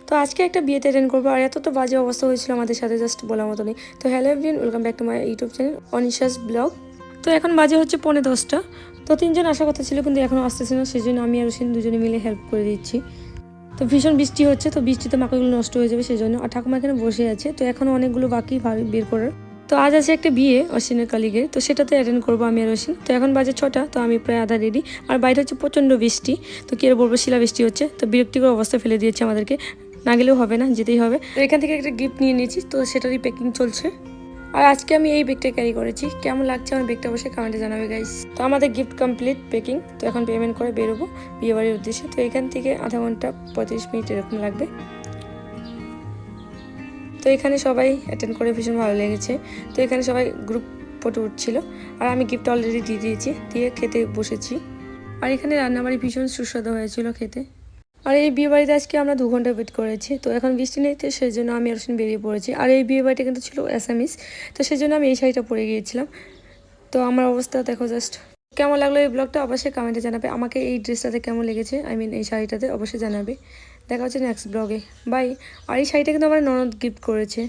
তো আজকে একটা বিয়েতে অ্যাটেন্ড করবো, আর এত তো বাজে অবস্থা হয়েছিল আমাদের সাথে, জাস্ট বলার মতো নেই। তো hello everyone, welcome back to my YouTube channel Anisha's vlog. তো এখন বাজে হচ্ছে 9:45। তো 3জন আসার কথা ছিল, কিন্তু এখনও আসতেছে না, সেই জন্য আমি আর রুশিন দুজনে মিলে হেল্প করে দিচ্ছি। তো ভীষণ বৃষ্টি হচ্ছে, তো বৃষ্টিতে মাকাগুলো নষ্ট হয়ে যাবে সেই জন্য। আর ঠাকুমা এখানে বসে আছে, তো এখনও অনেকগুলো বাকি বের করার। তো আজ আছে একটা বিয়ে অশ্বিনের কালিগের, তো সেটাতে অ্যাটেন্ড করবো আমি আর অশ্বিন। তো এখন বাজে 6টা, তো আমি প্রায় আধা রেডি। আর বাইরে হচ্ছে প্রচণ্ড বৃষ্টি, তো কি আর বলবো, শিলা বৃষ্টি হচ্ছে, তো বিরক্তিকর অবস্থা ফেলে দিয়েছে আমাদেরকে। না গেলেও হবে না, যেতেই হবে। তো এখান থেকে একটা গিফট নিয়ে নিয়েছি, তো সেটারই প্যাকিং চলছে। আর আজকে আমি এই ব্যাগটা ক্যারি করেছি, কেমন লাগছে আমার ব্যাগটা অবশ্যই কমেন্টে জানাবে গাইস। তো আমাদের গিফট কমপ্লিট প্যাকিং, তো এখন পেমেন্ট করে বেরোবো বিয়েবাড়ির উদ্দেশ্যে। তো এখান থেকে আধা ঘন্টা 35 মিনিট এরকম লাগবে। তো এখানে সবাই অ্যাটেন্ড করে ভীষণ ভালো লেগেছে। তো এখানে সবাই গ্রুপ ফটো উঠছিল, আর আমি গিফট অলরেডি দিয়ে দিয়েছি, দিয়ে খেতে বসেছি। আর এখানে রান্নাবাড়ি ভীষণ সুস্বাদু হয়েছিল খেতে। আর এই বিয়ে বাড়িতে আজকে আমরা 2 ঘন্টা ওয়েট করেছি। তো এখন বৃষ্টি নেই, তো সেই জন্য আমি আর বেরিয়ে পড়েছি। আর এই বিয়ে বাড়িটা কিন্তু ছিল অ্যাসামিস, তো সেই জন্য আমি এই শাড়িটা পরে গিয়েছিলাম। তো আমার অবস্থা দেখো জাস্ট। কেমন লাগলো এই ব্লগটা অবশ্যই কমেন্টে জানাবে। আমাকে এই ড্রেসটাতে কেমন লেগেছে, আই মিন এই শাড়িটাতে অবশ্যই জানাবে। দেখা হচ্ছে নেক্সট ব্লগে, বাই। আর এই শাড়িটা কিন্তু আমার ননদ গিফট করেছে।